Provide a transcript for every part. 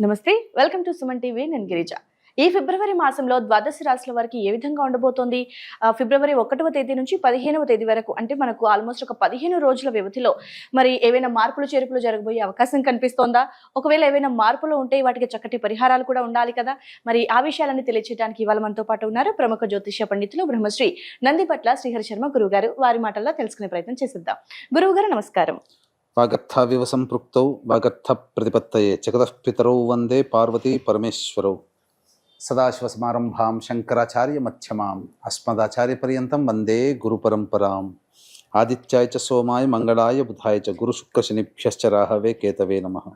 నమస్తే, welcome to Suman TV. నేను గిరిజ. ఈ ఫిబ్రవరి మాసంలో ద్వాదశ రాశుల వారికి ఏ విధంగా ఉండబోతోంది? ఫిబ్రవరి 1వ తేదీ నుంచి 15వ తేదీ వరకు, అంటే మనకు ఆల్మోస్ట్ ఒక 15 రోజుల వ్యవధిలో మరి ఏవైనా మార్పులు చేర్పులు జరగబోయే అవకాశం కనిపిస్తోందా? ఒకవేళ ఏవైనా మార్పులు ఉంటే వాటికి చక్కటి పరిహారాలు కూడా ఉండాలి కదా. మరి ఆ విషయాలన్నీ తెలియచేయడానికి ఇవాళ మనతో పాటు ఉన్నారు ప్రముఖ జ్యోతిష్య పండితులు బ్రహ్మశ్రీ నందిపట్ల శ్రీహరి శర్మ గురువు గారు. వారి మాటల్లో తెలుసుకునే ప్రయత్నం చేసిద్దాం. గురువు గారు నమస్కారం. వాగర్థావివ సంపృక్తౌ వాగర్థ ప్రతిపత్తయే జగతః పితరౌ వందే పార్వతీ పరమేశ్వరౌ. సదాశివసమారంభాం శంకరాచార్య మధ్యమాం అస్మదాచార్య పర్యంతం వందే గురు పరంపరాం. ఆదిత్యాయ చ సోమాయ మంగళాయ బుధాయ చ గురు శుక్ర శనిభ్యశ్చ రాహవే కేతవే నమః.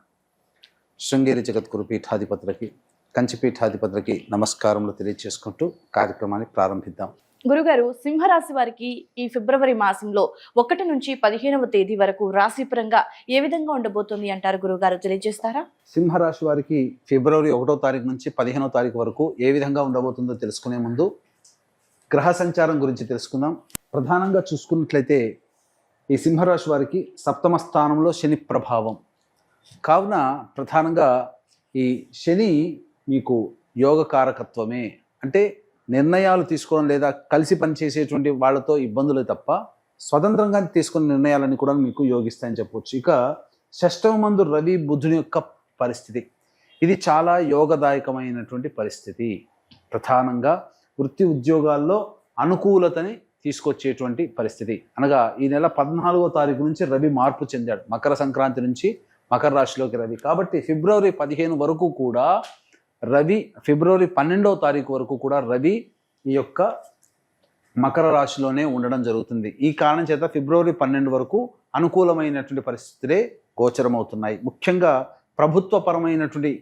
శృంగేరి జగద్గురు పీఠాధిపతులకి, కంచి పీఠాధిపతులకి నమస్కారములు తెలియజేసుకుంటూ కార్యక్రమాన్ని ప్రారంభిద్దాం. గురుగారు, సింహరాశి వారికి ఈ ఫిబ్రవరి మాసంలో 1 నుంచి 15వ తేదీ వరకు రాశిపరంగా ఏ విధంగా ఉండబోతుంది అంటారు? గురుగారు తెలియజేస్తారా? సింహరాశి వారికి ఫిబ్రవరి 1వ తారీఖు నుంచి 15వ తారీఖు వరకు ఏ విధంగా ఉండబోతుందో తెలుసుకునే ముందు గ్రహ సంచారం గురించి తెలుసుకుందాం. ప్రధానంగా చూసుకున్నట్లయితే ఈ సింహరాశి వారికి 7వ స్థానంలో శని ప్రభావం కావున ప్రధానంగా ఈ శని మీకు యోగకారకత్వమే, అంటే నిర్ణయాలు తీసుకోవడం లేదా కలిసి పనిచేసేటువంటి వాళ్ళతో ఇబ్బందులే తప్ప స్వతంత్రంగా తీసుకున్న నిర్ణయాలన్నీ కూడా మీకు యోగిస్తాయని చెప్పవచ్చు. ఇక 6వ మందు రవి బుధుని యొక్క పరిస్థితి, ఇది చాలా యోగదాయకమైనటువంటి పరిస్థితి. ప్రధానంగా వృత్తి ఉద్యోగాల్లో అనుకూలతని తీసుకొచ్చేటువంటి పరిస్థితి. అనగా ఈ నెల 14వ తారీఖు నుంచి రవి మార్పు చెందాడు. మకర సంక్రాంతి నుంచి మకర రాశిలోకి రవి. కాబట్టి ఫిబ్రవరి 15 వరకు కూడా రవి, ఫిబ్రవరి 12వ తారీఖు వరకు కూడా రవి ఈ యొక్క మకర రాశిలోనే ఉండడం జరుగుతుంది. ఈ కారణం చేత ఫిబ్రవరి 12 వరకు అనుకూలమైనటువంటి పరిస్థితులే గోచరమవుతున్నాయి. ముఖ్యంగా ప్రభుత్వపరమైనటువంటి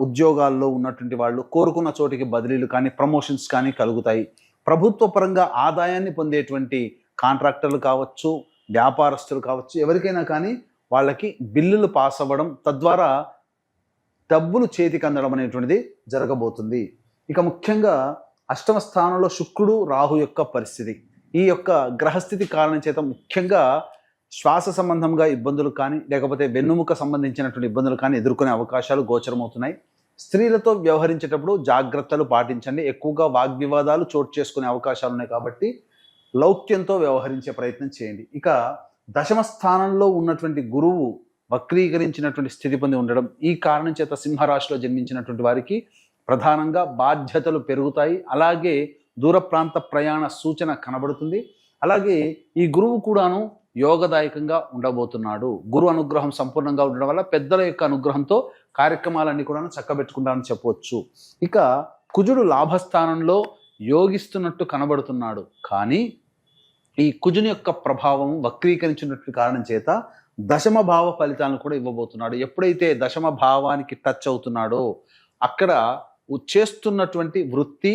ఉద్యోగాల్లో ఉన్నటువంటి వాళ్ళు కోరుకున్న చోటికి బదిలీలు కానీ ప్రమోషన్స్ కానీ కలుగుతాయి. ప్రభుత్వ పరంగా ఆదాయాన్ని పొందేటువంటి కాంట్రాక్టర్లు కావచ్చు, వ్యాపారస్తులు కావచ్చు, ఎవరికైనా కానీ వాళ్ళకి బిల్లులు పాస్ అవ్వడం, తద్వారా డబ్బులు చేతికి అందడం అనేటువంటిది జరగబోతుంది. ఇక ముఖ్యంగా 8వ స్థానంలో శుక్రుడు రాహు యొక్క పరిస్థితి, ఈ యొక్క గ్రహస్థితి కారణం చేత ముఖ్యంగా శ్వాస సంబంధంగా ఇబ్బందులు కానీ లేకపోతే వెన్నుముక సంబంధించినటువంటి ఇబ్బందులు కానీ ఎదుర్కొనే అవకాశాలు గోచరమవుతున్నాయి. స్త్రీలతో వ్యవహరించేటప్పుడు జాగ్రత్తలు పాటించండి. ఎక్కువగా వాగ్వివాదాలు చోటు చేసుకునే అవకాశాలు ఉన్నాయి కాబట్టి లౌక్యంతో వ్యవహరించే ప్రయత్నం చేయండి. ఇక 10వ స్థానంలో ఉన్నటువంటి గురువు వక్రీకరించినటువంటి స్థితి పొంది ఉండడం, ఈ కారణం చేత సింహరాశిలో జన్మించినటువంటి వారికి ప్రధానంగా బాధ్యతలు పెరుగుతాయి. అలాగే దూర ప్రాంత ప్రయాణ సూచన కనబడుతుంది. అలాగే ఈ గురువు కూడాను యోగదాయకంగా ఉండబోతున్నాడు. గురు అనుగ్రహం సంపూర్ణంగా ఉండడం వల్ల పెద్దల యొక్క అనుగ్రహంతో కార్యక్రమాలన్నీ కూడా చక్కబెట్టుకుంటారని చెప్పవచ్చు. ఇక కుజుడు లాభస్థానంలో యోగిస్తున్నట్టు కనబడుతున్నాడు, కానీ ఈ కుజుని యొక్క ప్రభావం వక్రీకరించినట్టు కారణం చేత 10వ భావ ఫలితాలను కూడా ఇవ్వబోతున్నాడు. ఎప్పుడైతే 10వ భావానికి టచ్ అవుతున్నాడో అక్కడ చేస్తున్నటువంటి వృత్తి,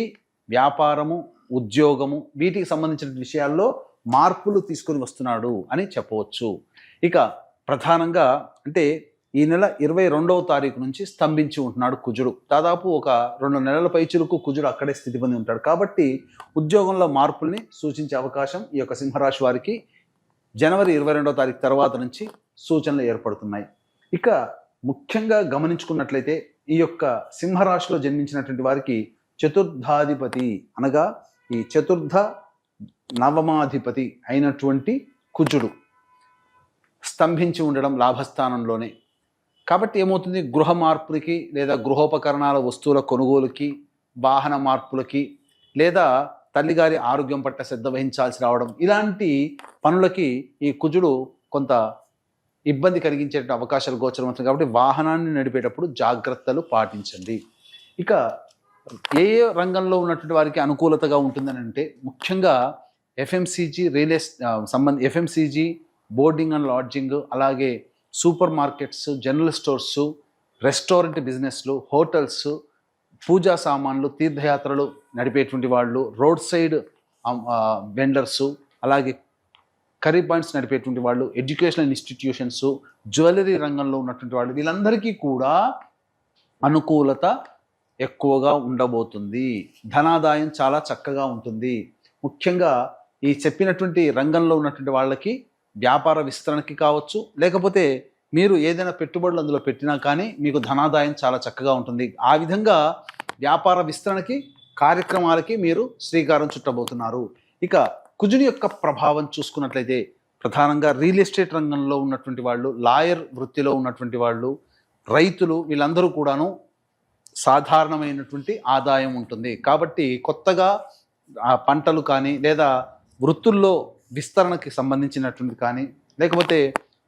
వ్యాపారము, ఉద్యోగము, వీటికి సంబంధించిన విషయాల్లో మార్పులు తీసుకొని వస్తున్నాడు అని చెప్పవచ్చు. ఇక ప్రధానంగా అంటే ఈ నెల 22వ తారీఖు నుంచి స్తంభించి ఉంటున్నాడు కుజుడు. దాదాపు ఒక 2 నెలల పైచులకు కుజుడు అక్కడే స్థితి పొంది ఉంటాడు. కాబట్టి ఉద్యోగంలో మార్పుల్ని సూచించే అవకాశం ఈ యొక్క సింహరాశి వారికి జనవరి 22వ తారీఖు తర్వాత నుంచి సూచనలు ఏర్పడుతున్నాయి. ఇక ముఖ్యంగా గమనించుకున్నట్లయితే ఈ యొక్క సింహరాశిలో జన్మించినటువంటి వారికి చతుర్థాధిపతి, అనగా ఈ చతుర్థ నవమాధిపతి అయినటువంటి కుజుడు స్తంభించి ఉండడం లాభస్థానంలోనే. కాబట్టి ఏమవుతుంది, గృహ మార్పులకి లేదా గృహోపకరణాల వస్తువుల కొనుగోలుకి, వాహన మార్పులకి, లేదా తల్లిగారి ఆరోగ్యం పట్ల శ్రద్ధ వహించాల్సి రావడం, ఇలాంటి పనులకి ఈ కుజుడు కొంత ఇబ్బంది కలిగించే అవకాశాలు గోచరమవుతుంది. కాబట్టి వాహనాన్ని నడిపేటప్పుడు జాగ్రత్తలు పాటించండి. ఇక ఏ రంగంలో ఉన్నటువంటి వారికి అనుకూలతగా ఉంటుందని అంటే ముఖ్యంగా FMCG, FMCG, boarding and lodging, అలాగే supermarkets, general stores, restaurant బిజినెస్లు, హోటల్స్, పూజా సామాన్లు, తీర్థయాత్రలు నడిపేటువంటి వాళ్ళు, రోడ్ సైడ్ వెండర్సు, అలాగే కర్రీ పాయింట్స్ నడిపేటువంటి వాళ్ళు, ఎడ్యుకేషనల్ ఇన్స్టిట్యూషన్స్, జ్యువెలరీ రంగంలో ఉన్నటువంటి వాళ్ళు, వీళ్ళందరికీ కూడా అనుకూలత ఎక్కువగా ఉండబోతుంది. ధనాదాయం చాలా చక్కగా ఉంటుంది. ముఖ్యంగా ఈ చెప్పినటువంటి రంగంలో ఉన్నటువంటి వాళ్ళకి వ్యాపార విస్తరణకి కావచ్చు, లేకపోతే మీరు ఏదైనా పెట్టుబడులు అందులో పెట్టినా కానీ మీకు ధనాదాయం చాలా చక్కగా ఉంటుంది. ఆ విధంగా వ్యాపార విస్తరణకి కార్యక్రమాలకి మీరు శ్రీకారం చుట్టబోతున్నారు. ఇక కుజుని యొక్క ప్రభావం చూసుకున్నట్లయితే ప్రధానంగా రియల్ ఎస్టేట్ రంగంలో ఉన్నటువంటి వాళ్ళు, లాయర్ వృత్తిలో ఉన్నటువంటి వాళ్ళు, రైతులు, వీళ్ళందరూ కూడాను సాధారణమైనటువంటి ఆదాయం ఉంటుంది. కాబట్టి కొత్తగా పంటలు కానీ లేదా వృత్తుల్లో విస్తరణకి సంబంధించినటువంటి కానీ లేకపోతే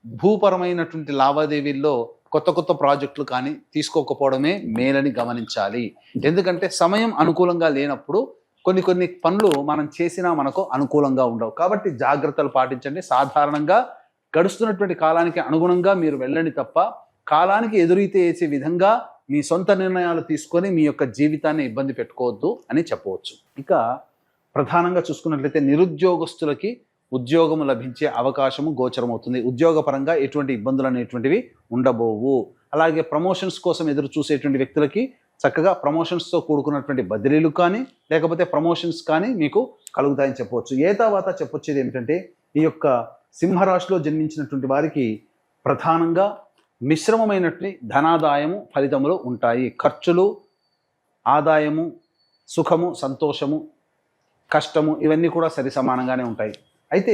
భూపరమైనటువంటి లావాదేవీల్లో కొత్త కొత్త ప్రాజెక్టులు కానీ తీసుకోకపోవడమే మేలని గమనించాలి. ఎందుకంటే సమయం అనుకూలంగా లేనప్పుడు కొన్ని పనులు మనం చేసినా మనకు అనుకూలంగా ఉండవు. కాబట్టి జాగ్రత్తలు పాటించండి. సాధారణంగా గడుస్తున్నటువంటి కాలానికి అనుగుణంగా మీరు వెళ్ళండి తప్ప కాలానికి ఎదురైతే వేసే విధంగా మీ సొంత నిర్ణయాలు తీసుకొని మీ యొక్క జీవితాన్ని ఇబ్బంది పెట్టుకోవద్దు అని చెప్పవచ్చు. ఇక ప్రధానంగా చూసుకున్నట్లయితే నిరుద్యోగస్తులకి ఉద్యోగము లభించే అవకాశము గోచరమవుతుంది. ఉద్యోగపరంగా ఎటువంటి ఇబ్బందులు అనేటువంటివి ఉండబోవు. అలాగే ప్రమోషన్స్ కోసం ఎదురు చూసేటువంటి వ్యక్తులకి చక్కగా ప్రమోషన్స్తో కూడుకున్నటువంటి బదిలీలు కానీ లేకపోతే ప్రమోషన్స్ కానీ మీకు కలుగుతాయని చెప్పవచ్చు. తర్వాత చెప్పొచ్చేది ఏమిటంటే ఈ యొక్క సింహరాశిలో జన్మించినటువంటి వారికి ప్రధానంగా మిశ్రమమైనటువంటి ధనాదాయము ఫలితములు ఉంటాయి. ఖర్చులు, ఆదాయము, సుఖము, సంతోషము, కష్టము ఇవన్నీ కూడా సరి సమానంగానే ఉంటాయి. అయితే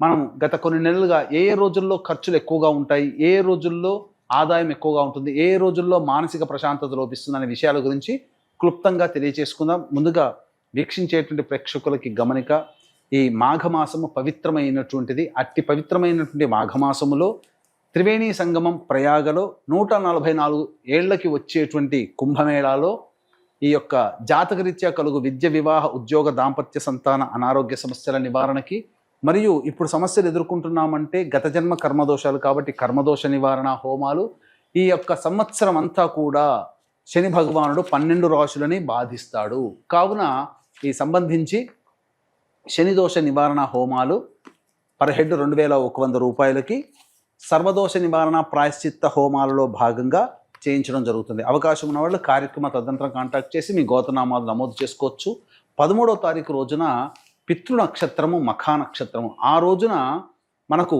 మనం గత కొన్ని నెలలుగా ఏ రోజుల్లో ఖర్చులు ఎక్కువగా ఉంటాయి, ఏ రోజుల్లో ఆదాయం ఎక్కువగా ఉంటుంది, ఏ రోజుల్లో మానసిక ప్రశాంతత లోపిస్తుంది అనే విషయాల గురించి క్లుప్తంగా తెలియచేసుకుందాం. ముందుగా వీక్షించేటువంటి ప్రేక్షకులకి గమనిక, ఈ మాఘమాసము పవిత్రమైనటువంటిది. అట్టి పవిత్రమైనటువంటి మాఘమాసములో త్రివేణి సంగమం ప్రయాగలో 144 ఏళ్లకి వచ్చేటువంటి కుంభమేళాలో ఈ యొక్క జాతకరీత్యా కలుగు విద్య, వివాహ, ఉద్యోగ, దాంపత్య, సంతాన, అనారోగ్య సమస్యల నివారణకి మరియు ఇప్పుడు సమస్యలు ఎదుర్కొంటున్నామంటే గత జన్మ కర్మదోషాలు కాబట్టి కర్మదోష నివారణ హోమాలు ఈ యొక్క సంవత్సరం అంతా కూడా శని భగవానుడు 12 రాశులని బాధిస్తాడు. కావున ఈ సంబంధించి శనిదోష నివారణ హోమాలు పర్ హెడ్ 2100 రూపాయలకి సర్వదోష నివారణ ప్రాయశ్చిత్త హోమాలలో భాగంగా చేయించడం జరుగుతుంది. అవకాశం ఉన్న వాళ్ళు కార్యక్రమ తదనంతరం కాంటాక్ట్ చేసి మీ గోత్రనామాలు నమోదు చేసుకోవచ్చు. 13వ తారీఖు రోజున పితృ నక్షత్రము మఖా నక్షత్రము. ఆ రోజున మనకు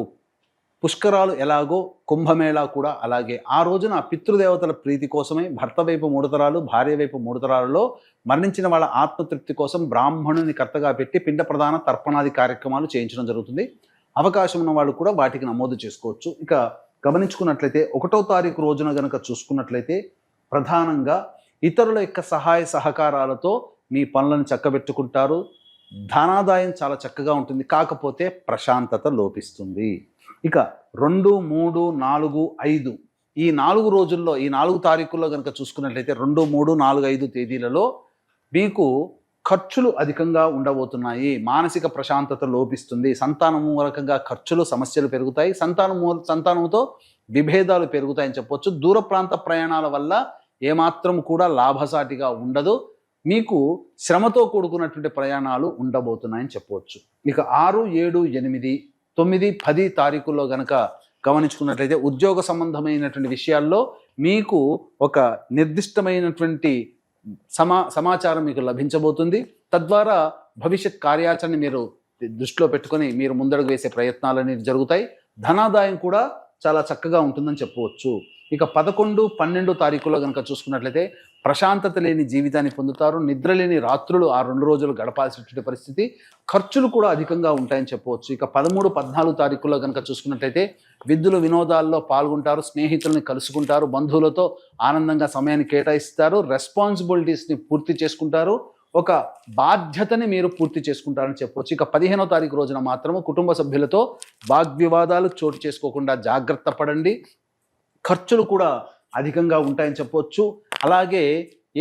పుష్కరాలు ఎలాగో కుంభమేళా కూడా అలాగే. ఆ రోజున పితృదేవతల ప్రీతి కోసమే భర్త వైపు 3 తరాలు, భార్య వైపు 3 తరాలలో మరణించిన వాళ్ళ ఆత్మతృప్తి కోసం బ్రాహ్మణుని కర్తగా పెట్టి పిండ ప్రదాన తర్పణాది కార్యక్రమాలు చేయించడం జరుగుతుంది. అవకాశం ఉన్న వాళ్ళు కూడా వాటికి నమోదు చేసుకోవచ్చు. ఇక గమనించుకున్నట్లయితే 1వ తారీఖు రోజున గనక చూసుకున్నట్లయితే ప్రధానంగా ఇతరుల యొక్క సహాయ సహకారాలతో మీ పనులను చక్కబెట్టుకుంటారు. ధనాదాయం చాలా చక్కగా ఉంటుంది. కాకపోతే ప్రశాంతత లోపిస్తుంది. ఇక 2, 3, 4, 5 ఈ 4 రోజుల్లో, ఈ 4 తారీఖుల్లో కనుక చూసుకున్నట్లయితే 2, 3, 4, 5 తేదీలలో మీకు ఖర్చులు అధికంగా ఉండబోతున్నాయి. మానసిక ప్రశాంతత లోపిస్తుంది. సంతానం మూలకంగా ఖర్చులు, సమస్యలు పెరుగుతాయి. సంతానంతో విభేదాలు పెరుగుతాయని చెప్పొచ్చు. దూర ప్రాంత ప్రయాణాల వల్ల ఏమాత్రం కూడా లాభసాటిగా ఉండదు. మీకు శ్రమతో కూడుకున్నటువంటి ప్రయాణాలు ఉండబోతున్నాయని చెప్పవచ్చు. ఇక 6, 7, 8, 9, 10 తారీఖుల్లో గనక గమనించుకున్నట్లయితే ఉద్యోగ సంబంధమైనటువంటి విషయాల్లో మీకు ఒక నిర్దిష్టమైనటువంటి సమాచారం మీకు లభించబోతుంది. తద్వారా భవిష్యత్ కార్యాచరణ మీరు దృష్టిలో పెట్టుకొని మీరు ముందడుగు వేసే ప్రయత్నాలు అనేవి జరుగుతాయి. ధనాదాయం కూడా చాలా చక్కగా ఉంటుందని చెప్పవచ్చు. ఇక 11, 12 తారీఖుల్లో కనుక చూసుకున్నట్లయితే ప్రశాంతత లేని జీవితాన్ని పొందుతారు. నిద్ర లేని రాత్రులు ఆ 2 రోజులు గడపాల్సినటువంటి పరిస్థితి. ఖర్చులు కూడా అధికంగా ఉంటాయని చెప్పవచ్చు. ఇక 13, 14 తారీఖుల్లో కనుక చూసుకున్నట్లయితే విద్యులు వినోదాల్లో పాల్గొంటారు. స్నేహితుల్ని కలుసుకుంటారు. బంధువులతో ఆనందంగా సమయాన్ని కేటాయిస్తారు. రెస్పాన్సిబిలిటీస్ని పూర్తి చేసుకుంటారు. ఒక బాధ్యతని మీరు పూర్తి చేసుకుంటారని చెప్పవచ్చు. ఇక 15వ తారీఖు రోజున మాత్రము కుటుంబ సభ్యులతో వాగ్వివాదాలు చోటు చేసుకోకుండా జాగ్రత్త పడండి. ఖర్చులు కూడా అధికంగా ఉంటాయని చెప్పవచ్చు. అలాగే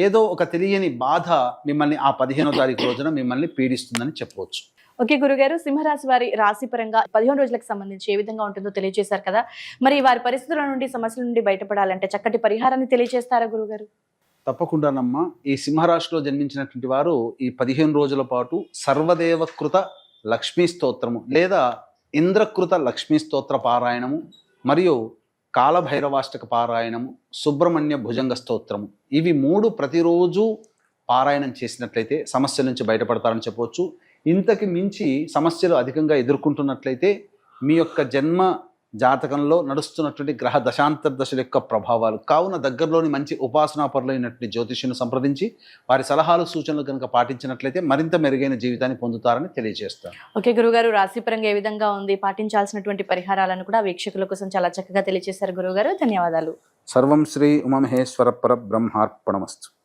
ఏదో ఒక తెలియని బాధ మిమ్మల్ని ఆ 15వ తారీఖు రోజున మిమ్మల్ని పీడిస్తుందని చెప్పవచ్చు. ఓకే గురుగారు, సింహరాశి వారి రాశి పరంగా 15 రోజులకు సంబంధించి ఏ విధంగా ఉంటుందో తెలియజేశారు కదా. మరి వారి పరిస్థితుల నుండి, సమస్యల నుండి బయటపడాలంటే చక్కటి పరిహారాన్ని తెలియజేస్తారా గురుగారు? తప్పకుండానమ్మా. ఈ సింహరాశిలో జన్మించినటువంటి వారు ఈ 15 రోజుల పాటు సర్వదేవకృత లక్ష్మీ స్తోత్రము లేదా ఇంద్రకృత లక్ష్మీ స్తోత్ర పారాయణము మరియు కాలభైరవాష్టక పారాయణము, సుబ్రహ్మణ్య భుజంగ స్తోత్రము, ఇవి 3 ప్రతిరోజు పారాయణం చేసినట్లయితే సమస్యల నుంచి బయటపడతారని చెప్పవచ్చు. ఇంతకు మించి సమస్యలు అధికంగా ఎదుర్కొంటున్నట్లయితే మీ యొక్క జన్మ జాతకంలో నడుస్తున్నటువంటి గ్రహ దశాంతర దశల యొక్క ప్రభావాలు. కావున దగ్గరలోని మంచి ఉపాసనాపరులైనటువంటి జ్యోతిష్యుని సంప్రదించి వారి సలహాలు సూచనలు కనుక పాటించినట్లయితే మరింత మెరుగైన జీవితాన్ని పొందుతారని తెలియజేస్తాను. ఓకే గురుగారు, రాశిపరంగా ఏ విధంగా ఉంది, పాటించాల్సినటువంటి పరిహారాలను కూడా వీక్షకుల కోసం చాలా చక్కగా తెలియజేశారు గురుగారు. ధన్యవాదాలు. సర్వం శ్రీ ఉమామహేశ్వర పరబ్రహ్మార్పణమస్తు.